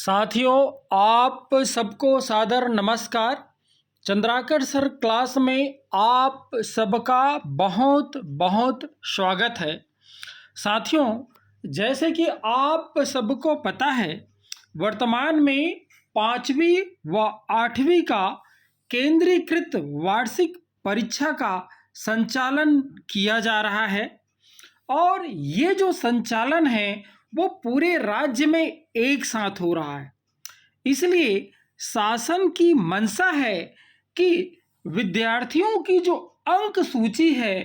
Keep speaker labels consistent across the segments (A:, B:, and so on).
A: साथियों, आप सबको सादर नमस्कार। चंद्राकर सर क्लास में आप सबका बहुत बहुत स्वागत है। साथियों, जैसे कि आप सबको पता है, वर्तमान में 5वीं व 8वीं का केंद्रीकृत वार्षिक परीक्षा का संचालन किया जा रहा है और ये जो संचालन है वो पूरे राज्य में एक साथ हो रहा है। इसलिए शासन की मंशा है कि विद्यार्थियों की जो अंक सूची है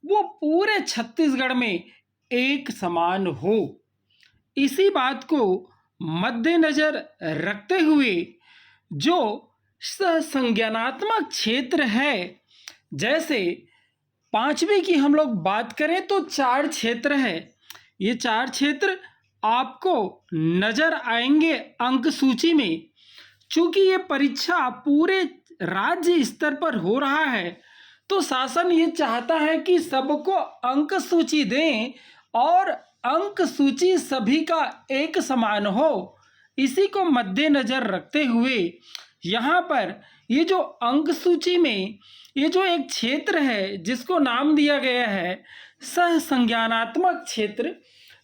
A: वो पूरे छत्तीसगढ़ में एक समान हो। इसी बात को मद्देनजर रखते हुए जो संज्ञानात्मक क्षेत्र है, जैसे 5वीं की हम लोग बात करें तो 4 क्षेत्र है। ये 4 क्षेत्र आपको नजर आएंगे अंक सूची में। चूंकि ये परीक्षा पूरे राज्य स्तर पर हो रहा है तो शासन ये चाहता है कि सबको अंक सूची दें और अंक सूची सभी का एक समान हो। इसी को मद्देनजर रखते हुए यहाँ पर ये जो अंक सूची में ये जो एक क्षेत्र है जिसको नाम दिया गया है सहसंज्ञानात्मक क्षेत्र,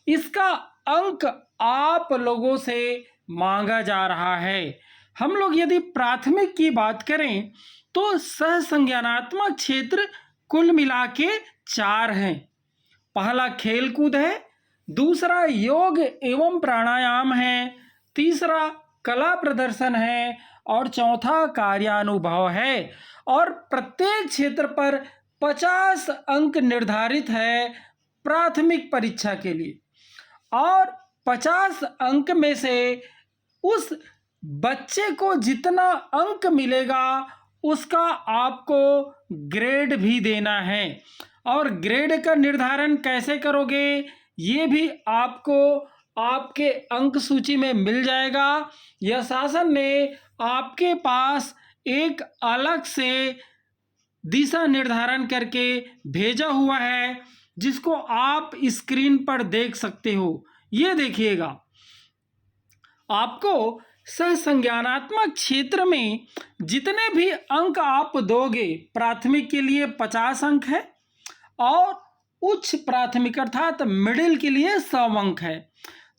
A: इसका अंक आप लोगों से मांगा जा रहा है। हम लोग यदि प्राथमिक की बात करें तो सहसंज्ञानात्मक क्षेत्र कुल मिला के 4 हैं। पहला खेल कूद है, दूसरा योग एवं प्राणायाम है, तीसरा कला प्रदर्शन है और चौथा कार्यानुभव है। और प्रत्येक क्षेत्र पर 50 अंक निर्धारित है प्राथमिक परीक्षा के लिए और 50 अंक में से उस बच्चे को जितना अंक मिलेगा उसका आपको ग्रेड भी देना है। और ग्रेड का निर्धारण कैसे करोगे ये भी आपको आपके अंक सूची में मिल जाएगा। यह शासन ने आपके पास एक अलग से दिशा निर्धारण करके भेजा हुआ है जिसको आप स्क्रीन पर देख सकते हो। ये देखिएगा, आपको सहसंज्ञानात्मक क्षेत्र में जितने भी अंक आप दोगे, प्राथमिक के लिए 50 अंक है और उच्च प्राथमिक अर्थात मिडिल के लिए 100 अंक है।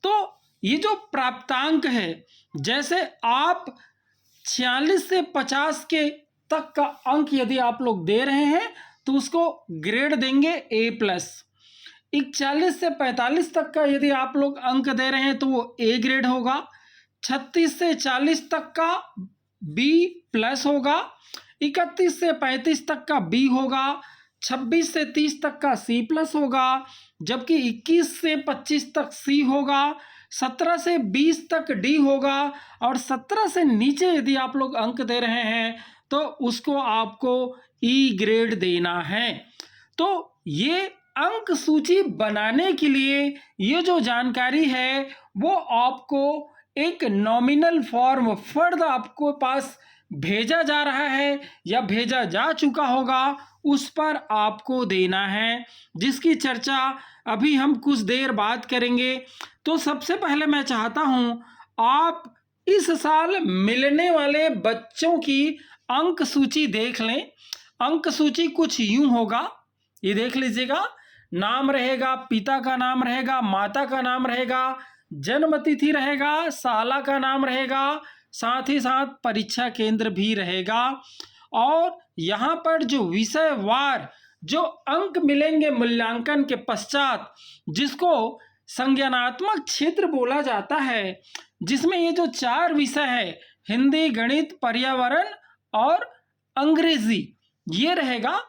A: तो ये जो प्राप्तांक है, जैसे आप 46 से 50 के तक का अंक यदि आप लोग दे रहे हैं तो उसको ग्रेड देंगे A+। 41 से 45 तक का यदि आप लोग अंक दे रहे हैं तो वो A ग्रेड होगा। 36 से 40 तक का B+ होगा। 31 से 35 तक का B होगा। 26 से 30 तक का C+ होगा, जबकि 21 से 25 तक C होगा। 17 से 20 तक D होगा और 17 से नीचे यदि आप लोग अंक दे रहे हैं तो उसको आपको E ग्रेड देना है। तो ये अंक सूची बनाने के लिए ये जो जानकारी है वो आपको एक नॉमिनल फॉर्म फर्द आपको पास भेजा जा रहा है या भेजा जा चुका होगा, उस पर आपको देना है, जिसकी चर्चा अभी हम कुछ देर बाद करेंगे। तो सबसे पहले मैं चाहता हूं आप इस साल मिलने वाले बच्चों की अंक सूची देख लें। अंक सूची कुछ यूं होगा, ये देख लीजिएगा। नाम रहेगा, पिता का नाम रहेगा, माता का नाम रहेगा, जन्म तिथि रहेगा, साला का नाम रहेगा, साथ ही साथ परीक्षा केंद्र भी रहेगा। और यहाँ पर जो विषयवार जो अंक मिलेंगे मूल्यांकन के पश्चात, जिसको संज्ञानात्मक क्षेत्र बोला जाता है, जिसमें ये जो 4 विषय है, हिंदी, गणित, पर्यावरण और अंग्रेजी, ये रहेगा।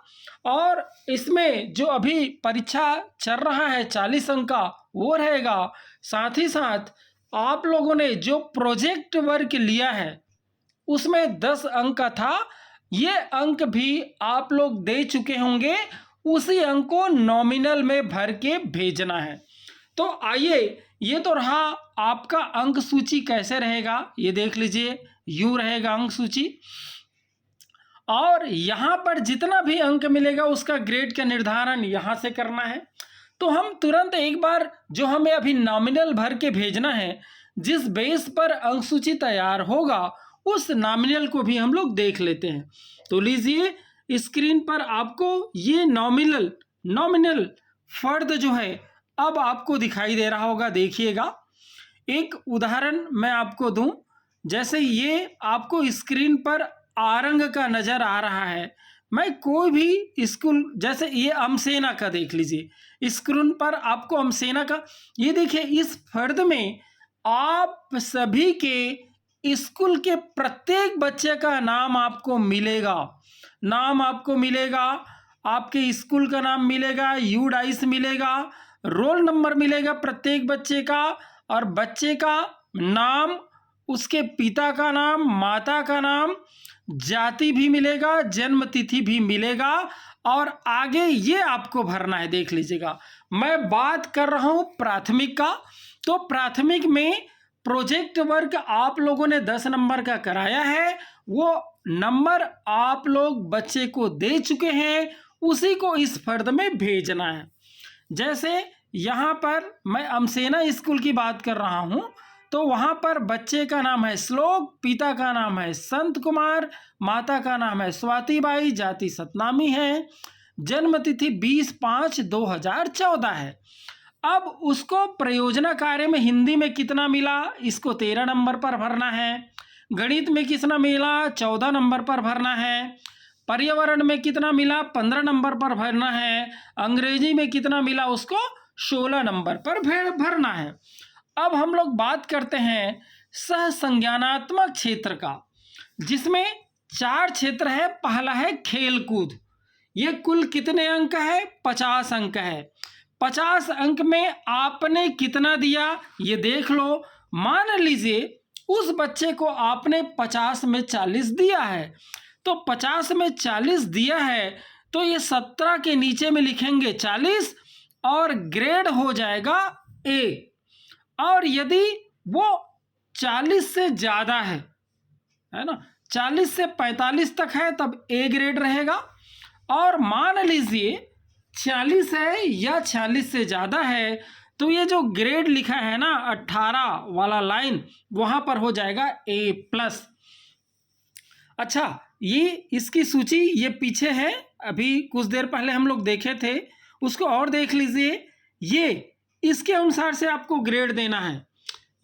A: और इसमें जो अभी परीक्षा चल रहा है 40 अंक का, वो रहेगा। साथ ही साथ आप लोगों ने जो प्रोजेक्ट वर्क लिया है उसमें 10 अंक का था, ये अंक भी आप लोग दे चुके होंगे। उसी अंक को नॉमिनल में भर के भेजना है। तो आइए, ये तो रहा आपका अंक सूची कैसे रहेगा, ये देख लीजिए। यूं रहेगा अंक सूची और यहाँ पर जितना भी अंक मिलेगा उसका ग्रेड का निर्धारण यहाँ से करना है। तो हम तुरंत एक बार जो हमें अभी नॉमिनल भर के भेजना है, जिस बेस पर अंक सूची तैयार होगा उस नॉमिनल को भी हम लोग देख लेते हैं। तो लीजिए स्क्रीन पर आपको ये नॉमिनल फर्द जो है अब आपको दिखाई दे रहा होगा। देखिएगा, एक उदाहरण मैं आपको दूं। जैसे ये आपको स्क्रीन पर आरंग का नज़र आ रहा है। मैं कोई भी स्कूल, जैसे ये अमसेना का देख लीजिए, स्क्रीन पर आपको अमसेना का, ये देखिए इस फर्द में आप सभी के स्कूल के प्रत्येक बच्चे का नाम आपको मिलेगा। आपके स्कूल का नाम मिलेगा, यूडाइस मिलेगा, रोल नंबर मिलेगा प्रत्येक बच्चे का, और बच्चे का नाम, उसके पिता का नाम, माता का नाम, जाति भी मिलेगा, जन्म तिथि भी मिलेगा, और आगे ये आपको भरना है। देख लीजिएगा, मैं बात कर रहा हूँ प्राथमिक का। तो प्राथमिक में प्रोजेक्ट वर्क आप लोगों ने 10 नंबर का कराया है, वो नंबर आप लोग बच्चे को दे चुके हैं, उसी को इस फर्द में भेजना है। जैसे यहाँ पर मैं अमसेना स्कूल की बात कर रहा हूँ, तो वहाँ पर बच्चे का नाम है श्लोक, पिता का नाम है संत कुमार, माता का नाम है स्वाति बाई, जाति सतनामी है, जन्म तिथि 20/5/2014 है। अब उसको प्रयोजना कार्य में हिंदी में कितना मिला, इसको 13 नंबर पर भरना है। गणित में कितना मिला, 14 नंबर पर भरना है। पर्यावरण में कितना मिला, 15 नंबर पर भरना है। अंग्रेजी में कितना मिला, उसको 16 नंबर पर भरना है। अब हम लोग बात करते हैं सहसंज्ञानात्मक क्षेत्र का, जिसमें 4 क्षेत्र है। पहला है खेलकूद। ये कुल कितने अंक है, 50 अंक है। 50 अंक में आपने कितना दिया ये देख लो। मान लीजिए उस बच्चे को आपने 50 में 40 दिया है, तो 50 में 40 दिया है तो ये 17 के नीचे में लिखेंगे 40 और ग्रेड हो जाएगा ए। और यदि वो 40 से ज़्यादा है ना, 40 से 45 तक है, तब ए ग्रेड रहेगा। और मान लीजिए 46 है या 46 से ज़्यादा है, तो ये जो ग्रेड लिखा है ना 18 वाला लाइन, वहाँ पर हो जाएगा A+। अच्छा, ये इसकी सूची ये पीछे है, अभी कुछ देर पहले हम लोग देखे थे, उसको और देख लीजिए। ये इसके अनुसार से आपको ग्रेड देना है,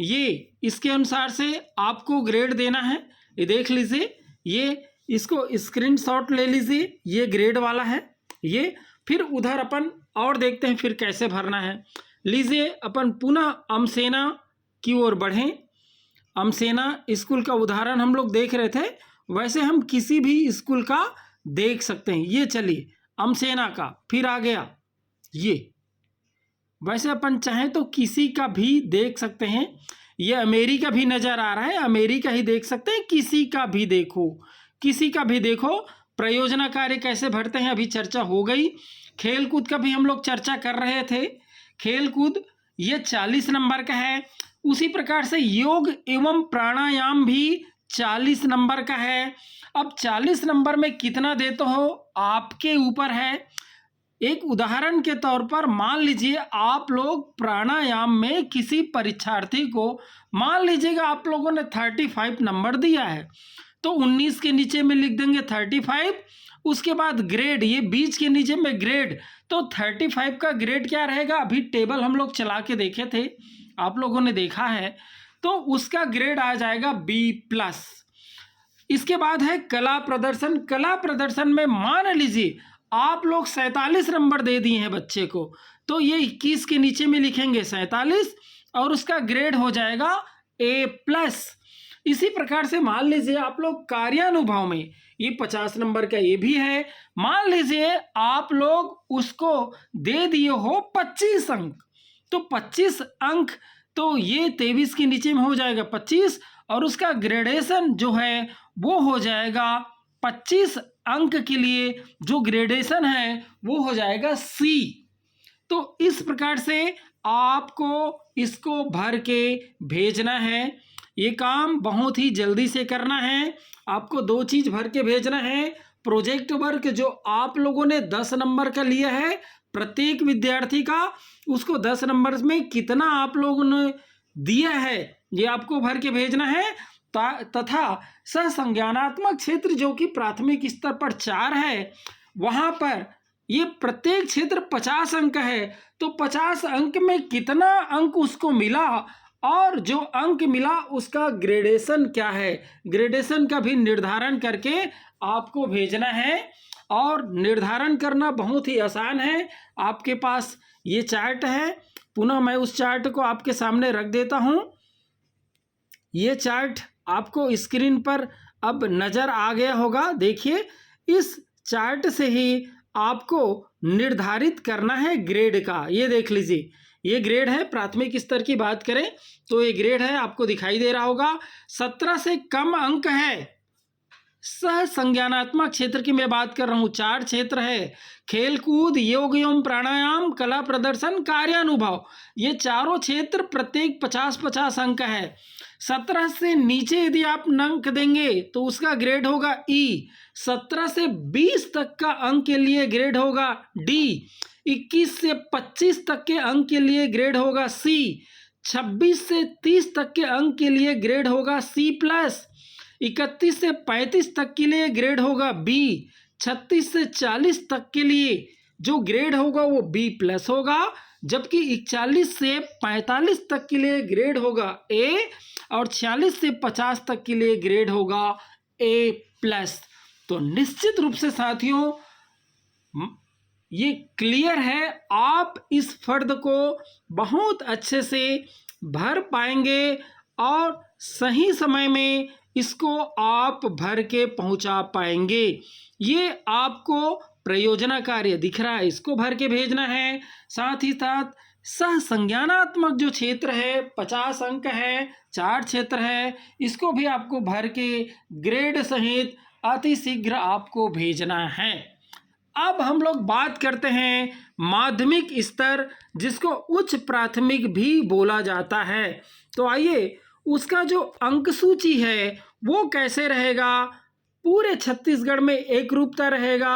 A: ये इसके अनुसार से आपको ग्रेड देना है। ये देख लीजिए, ये इसको स्क्रीनशॉट ले लीजिए, ये ग्रेड वाला है ये। फिर उधर अपन और देखते हैं फिर कैसे भरना है। लीजिए अपन पुनः अमसेना की ओर बढ़ें। अमसेना स्कूल का उदाहरण हम लोग देख रहे थे, वैसे हम किसी भी स्कूल का देख सकते हैं। ये चलिए अमसेना का, फिर आ गया ये, वैसे अपन चाहें तो किसी का भी देख सकते हैं। ये अमेरिका भी नज़र आ रहा है, अमेरिका ही देख सकते हैं, किसी का भी देखो, किसी का भी देखो। प्रयोजना कार्य कैसे भरते हैं अभी चर्चा हो गई। खेलकूद का भी हम लोग चर्चा कर रहे थे। खेलकूद ये 40 नंबर का है। उसी प्रकार से योग एवं प्राणायाम भी 40 नंबर का है। अब 40 नंबर में कितना देते हो आपके ऊपर है। एक उदाहरण के तौर पर मान लीजिए आप लोग प्राणायाम में किसी परीक्षार्थी को, मान लीजिएगा आप लोगों ने 35 नंबर दिया है, तो 19 के नीचे में लिख देंगे 35, उसके बाद ग्रेड, ये बीच के नीचे में ग्रेड, तो 35 का ग्रेड क्या रहेगा, अभी टेबल हम लोग चला के देखे थे, आप लोगों ने देखा है, तो उसका ग्रेड आ जाएगा B+। इसके बाद है कला प्रदर्शन। कला प्रदर्शन में मान लीजिए आप लोग 47 नंबर दे दिए हैं बच्चे को, तो ये 21 के नीचे में लिखेंगे 47 और उसका ग्रेड हो जाएगा A+। इसी प्रकार से मान लीजिए आप लोग कार्यानुभव में, ये 50 नंबर का ये भी है, मान लीजिए आप लोग उसको दे दिए हो 25 अंक, तो 25 अंक, तो ये 23 के नीचे में हो जाएगा 25 और उसका ग्रेडेशन जो है वो हो जाएगा 25 अंक के लिए जो ग्रेडेशन है वो हो जाएगा C। तो इस प्रकार से आपको इसको भर के भेजना है। ये काम बहुत ही जल्दी से करना है। आपको 2 चीज़ भर के भेजना है। प्रोजेक्ट वर्क जो आप लोगों ने 10 नंबर का लिया है प्रत्येक विद्यार्थी का, उसको 10 नंबर में कितना आप लोगों ने दिया है ये आपको भर के भेजना है। तथा सहसंज्ञानात्मक क्षेत्र जो कि प्राथमिक स्तर पर 4 है, वहाँ पर ये प्रत्येक क्षेत्र 50 अंक है। तो 50 अंक में कितना अंक उसको मिला और जो अंक मिला उसका ग्रेडेशन क्या है, ग्रेडेशन का भी निर्धारण करके आपको भेजना है। और निर्धारण करना बहुत ही आसान है। आपके पास ये चार्ट है, पुनः मैं उस चार्ट को आपके सामने रख देता हूँ। ये चार्ट आपको स्क्रीन पर अब नज़र आ गया होगा। देखिए, इस चार्ट से ही आपको निर्धारित करना है ग्रेड का। ये देख लीजिए, ये ग्रेड है। प्राथमिक स्तर की बात करें तो ये ग्रेड है, आपको दिखाई दे रहा होगा। 17 से कम अंक है। सहसंज्ञानात्मक क्षेत्र की मैं बात कर रहा हूँ। 4 क्षेत्र है, खेल कूद, योग एवं प्राणायाम, कला प्रदर्शन, कार्यानुभव। ये चारों क्षेत्र प्रत्येक 50-50 अंक है। 17 से नीचे यदि आप अंक देंगे तो उसका ग्रेड होगा ई। 17 से 20 तक का अंक के लिए ग्रेड होगा डी। 21 से 25 तक के अंक के लिए ग्रेड होगा सी। 26 से 30 तक के अंक के लिए ग्रेड होगा C+। 31 से 35 तक के लिए ग्रेड होगा बी। 36 से 40 तक के लिए जो ग्रेड होगा वो B+ होगा। जबकि 41 से 45 तक के लिए ग्रेड होगा ए और 46 से 50 तक के लिए ग्रेड होगा A+। तो निश्चित रूप से साथियों ये क्लियर है, आप इस फर्द को बहुत अच्छे से भर पाएंगे और सही समय में इसको आप भर के पहुंचा पाएंगे। ये आपको प्रयोजना कार्य दिख रहा है, इसको भर के भेजना है। साथ ही साथ सहसंज्ञानात्मक जो क्षेत्र है 50 अंक है, 4 क्षेत्र है, इसको भी आपको भर के ग्रेड सहित अति शीघ्र आपको भेजना है। अब हम लोग बात करते हैं माध्यमिक स्तर, जिसको उच्च प्राथमिक भी बोला जाता है। तो आइए, उसका जो अंक सूची है वो कैसे रहेगा। पूरे छत्तीसगढ़ में एक रूपता रहेगा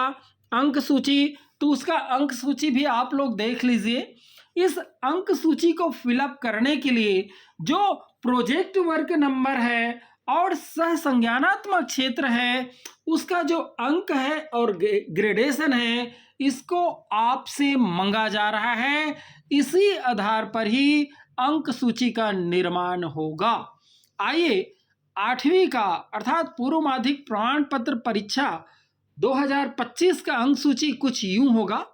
A: अंक सूची। तो उसका अंक सूची भी आप लोग देख लीजिए। इस अंक सूची को फिलअप करने के लिए जो प्रोजेक्ट वर्क नंबर है और सहसंज्ञानात्मक क्षेत्र है, उसका जो अंक है और ग्रेडेशन है, इसको आपसे मांगा जा रहा है। इसी आधार पर ही अंक सूची का निर्माण होगा। आइए, 8वीं का अर्थात पूर्व माध्यमिक प्रमाण पत्र परीक्षा 2025 का अंक सूची कुछ यूं होगा।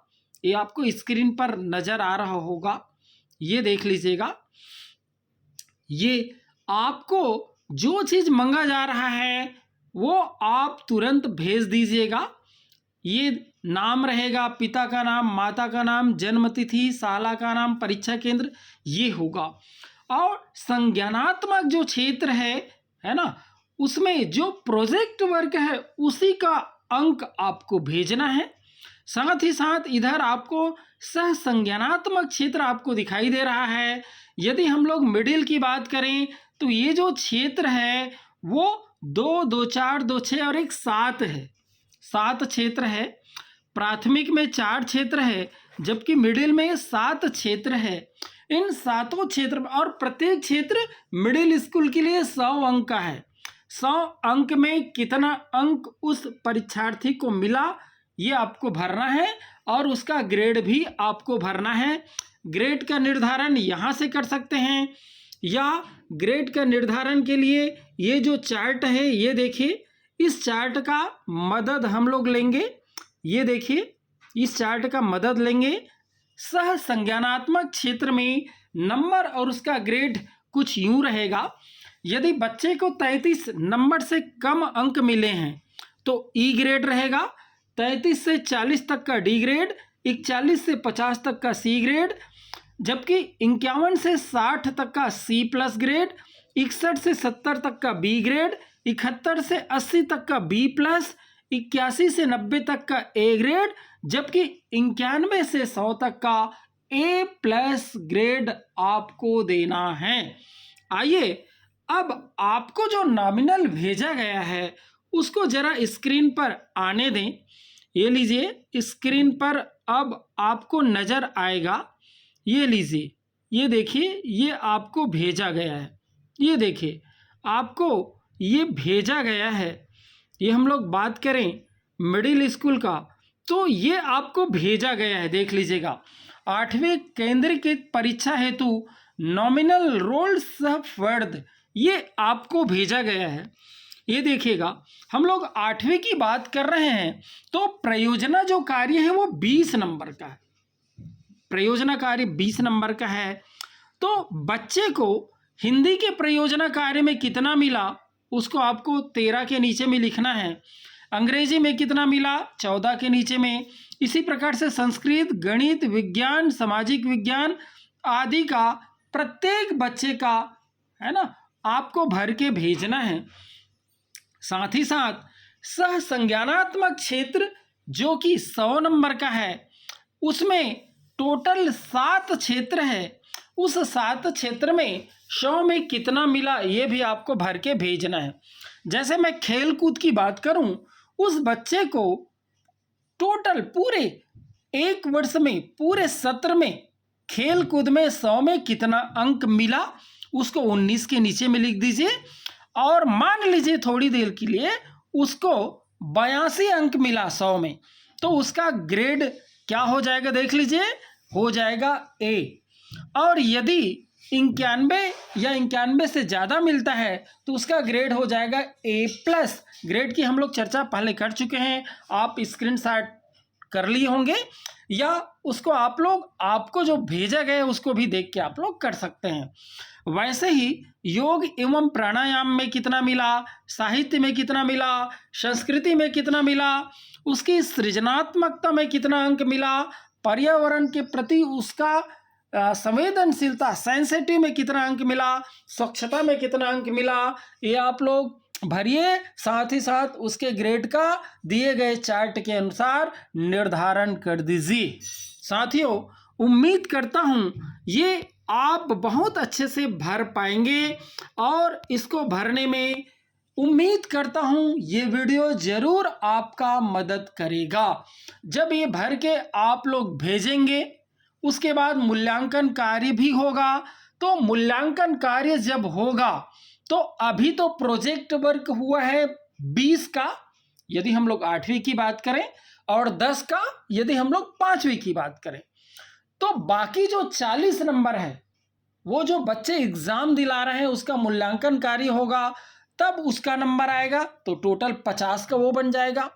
A: ये आपको स्क्रीन पर नजर आ रहा होगा, ये देख लीजिएगा। ये आपको जो चीज मांगा जा रहा है वो आप तुरंत भेज दीजिएगा। ये नाम रहेगा, पिता का नाम, माता का नाम, जन्म तिथि, शाला का नाम, परीक्षा केंद्र, ये होगा। और संज्ञानात्मक जो क्षेत्र है ना, उसमें जो प्रोजेक्ट वर्क है उसी का अंक आपको भेजना है। साथ ही साथ इधर आपको सहसंज्ञानात्मक क्षेत्र आपको दिखाई दे रहा है। यदि हम लोग मिडिल की बात करें तो ये जो क्षेत्र है वो 2, 2, 4, 2, 6 और 1 7 है। 7 क्षेत्र है। प्राथमिक में 4 क्षेत्र है, जबकि मिडिल में 7 क्षेत्र है। इन 7 क्षेत्र और प्रत्येक क्षेत्र मिडिल स्कूल के लिए 100 अंक का है। 100 अंक में कितना अंक उस परीक्षार्थी को मिला ये आपको भरना है और उसका ग्रेड भी आपको भरना है। ग्रेड का निर्धारण यहाँ से कर सकते हैं, या ग्रेड का निर्धारण के लिए ये जो चार्ट है ये देखिए, इस चार्ट का मदद हम लोग लेंगे। ये देखिए, इस चार्ट का मदद लेंगे। सहसंज्ञानात्मक क्षेत्र में नंबर और उसका ग्रेड कुछ यूं रहेगा। यदि बच्चे को 33 नंबर से कम अंक मिले हैं तो ई ग्रेड रहेगा। 33 से 40 तक का डी ग्रेड, 41 से 50 तक का सी ग्रेड, जबकि 51 से 60 तक का C+ ग्रेड, 61 से 70 तक का बी ग्रेड, 71 से 80 तक का B+, 81 से 90 तक का ए ग्रेड, जबकि 91 से 100 तक का A+ ग्रेड आपको देना है। आइए, अब आपको जो नॉमिनल भेजा गया है उसको जरा स्क्रीन पर आने दें। ये लीजिए, स्क्रीन पर अब आपको नजर आएगा। ये लीजिए, ये देखिए, ये आपको भेजा गया है। ये देखिए आपको ये भेजा गया है, ये हम लोग बात करें मिडिल स्कूल का तो ये आपको भेजा गया है, देख लीजिएगा 8वीं केंद्रीय परीक्षा हेतु नॉमिनल रोल्स ऑफ वर्ड, ये आपको भेजा गया है। ये देखिएगा हम लोग 8वीं की बात कर रहे हैं तो प्रयोजना जो कार्य है वो 20 नंबर का है, प्रयोजना कार्य 20 नंबर का है। तो बच्चे को हिंदी के प्रयोजना कार्य में कितना मिला उसको आपको 13 के नीचे में लिखना है, अंग्रेजी में कितना मिला 14 के नीचे में, इसी प्रकार से संस्कृत, गणित, विज्ञान, सामाजिक विज्ञान आदि का प्रत्येक बच्चे का है ना आपको भर के भेजना है। साथ ही साथ सह संज्ञानात्मक क्षेत्र जो कि 100 नंबर का है, उसमें टोटल 7 क्षेत्र है, उस 7 क्षेत्र में 100 में कितना मिला ये भी आपको भर के भेजना है। जैसे मैं खेल कूद की बात करूं, उस बच्चे को टोटल पूरे एक वर्ष में पूरे सत्र में खेल कूद में 100 में कितना अंक मिला उसको 19 के नीचे में लिख दीजिए। और मान लीजिए थोड़ी देर के लिए उसको 82 अंक मिला 100 में, तो उसका ग्रेड क्या हो जाएगा देख लीजिए, हो जाएगा ए। और यदि 91 या 91 से ज़्यादा मिलता है तो उसका ग्रेड हो जाएगा A+। ग्रेड की हम लोग चर्चा पहले कर चुके हैं, आप स्क्रीनशॉट कर लिए होंगे या उसको आप लोग आपको जो भेजा गया उसको भी देख के आप लोग कर सकते हैं। वैसे ही योग एवं प्राणायाम में कितना मिला, साहित्य में कितना मिला, संस्कृति में कितना मिला, उसकी सृजनात्मकता में कितना अंक मिला, पर्यावरण के प्रति उसका संवेदनशीलता सेंसिटिव में कितना अंक मिला, स्वच्छता में कितना अंक मिला, ये आप लोग भरिए। साथ ही साथ उसके ग्रेड का दिए गए चार्ट के अनुसार निर्धारण कर दीजिए। साथियों उम्मीद करता हूँ ये आप बहुत अच्छे से भर पाएंगे और इसको भरने में उम्मीद करता हूँ ये वीडियो ज़रूर आपका मदद करेगा। जब ये भर के आप लोग भेजेंगे उसके बाद मूल्यांकन कार्य भी होगा, तो मूल्यांकन कार्य जब होगा तो अभी तो प्रोजेक्ट वर्क हुआ है 20 का यदि हम लोग 8वीं की बात करें और 10 का यदि हम लोग 5वीं की बात करें, तो बाकी जो 40 नंबर है वो जो बच्चे एग्जाम दिला रहे हैं उसका मूल्यांकन कार्य होगा, तब उसका नंबर आएगा तो टोटल 50 का वो बन जाएगा।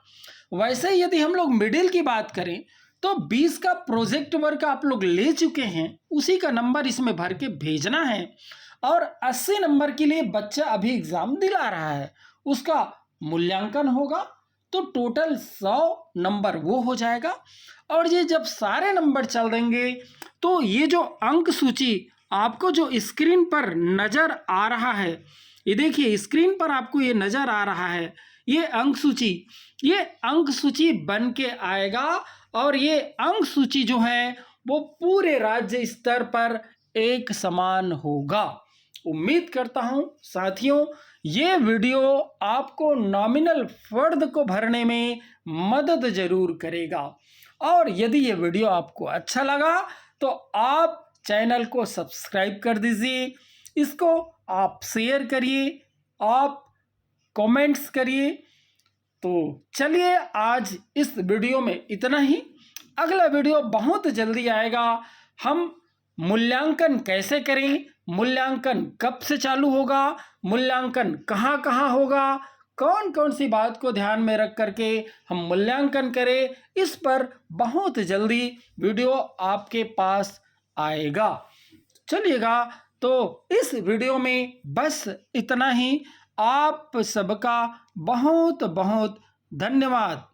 A: वैसे ही यदि हम लोग मिडिल की बात करें तो 20 का प्रोजेक्ट वर्क आप लोग ले चुके हैं, उसी का नंबर इसमें भर के भेजना है। और 80 नंबर के लिए बच्चा अभी एग्जाम दिला रहा है, उसका मूल्यांकन होगा तो टोटल 100 नंबर वो हो जाएगा। और ये जब सारे नंबर चल देंगे तो ये जो अंक सूची आपको जो स्क्रीन पर नज़र आ रहा है, ये देखिए स्क्रीन पर आपको ये नज़र आ रहा है, ये अंक सूची बन के आएगा। और ये अंक सूची जो है वो पूरे राज्य स्तर पर एक समान होगा। उम्मीद करता हूँ साथियों ये वीडियो आपको नॉमिनल वर्ड को भरने में मदद जरूर करेगा। और यदि ये वीडियो आपको अच्छा लगा तो आप चैनल को सब्सक्राइब कर दीजिए, इसको आप शेयर करिए, आप कमेंट्स करिए। तो चलिए आज इस वीडियो में इतना ही, अगला वीडियो बहुत जल्दी आएगा। हम मूल्यांकन कैसे करें, मूल्यांकन कब से चालू होगा, मूल्यांकन कहाँ कहाँ होगा, कौन कौन सी बात को ध्यान में रख करके हम मूल्यांकन करें, इस पर बहुत जल्दी वीडियो आपके पास आएगा। चलिएगा तो इस वीडियो में बस इतना ही। आप सबका बहुत बहुत धन्यवाद।